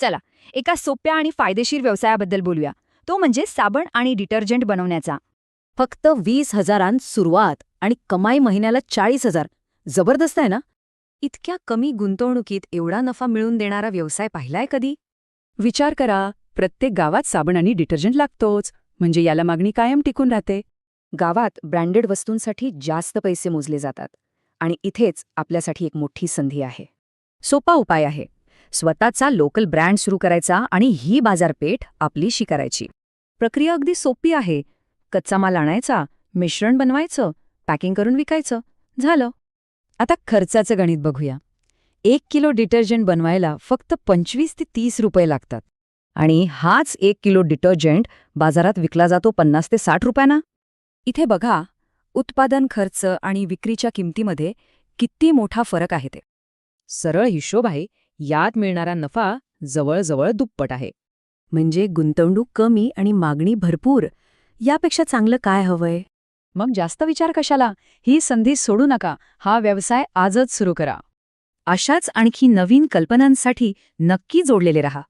चला, एका सोप्या आणि फायदेशीर व्यवसायाबद्दल बोलूया. तो म्हणजे साबण आणि डिटर्जंट बनवण्याचा. फक्त 20,000 सुरुवात आणि कमाई महिन्याला 40,000. जबरदस्त आहे ना? इतक्या कमी गुंतवणुकीत एवढा नफा मिळवून देणारा व्यवसाय पाहिलाय कधी? विचार करा, प्रत्येक गावात साबण आणि डिटर्जंट लागतोच, म्हणजे याला मागणी कायम टिकून राहते. गावात ब्रँडेड वस्तूंसाठी जास्त पैसे मोजले जातात. आणि इथेच आपल्यासाठी एक मोठी संधी आहे. सोपा उपाय आहे. स्वतःचा लोकल ब्रँड सुरू करायचा आणि ही बाजारपेठ आपलीशी करायची. प्रक्रिया अगदी सोपी आहे. कच्चा माल आणायचा, मिश्रण बनवायचं, पॅकिंग करून विकायचं. झालं. आता खर्चाचं गणित बघूया. 1 किलो डिटर्जंट बनवायला फक्त 25 ते 30 रुपये लागतात. आणि हाच 1 किलो डिटर्जंट बाजारात विकला जातो 50 ते 60 रुपयांना. इथे बघा, उत्पादन खर्च आणि विक्रीच्या किमतीमध्ये किती मोठा फरक आहे ते. सरळ हिशोब आहे, यात मिळणारा नफा जवळजवळ दुप्पट आहे. म्हणजे गुंतवणूक कमी आणि मागणी भरपूर. यापेक्षा चांगलं काय हवंय? मग जास्त विचार कशाला? ही संधी सोडू नका. हा व्यवसाय आजच सुरू करा. अशाच आणखी नवीन कल्पनांसाठी नक्की जोडलेले रहा.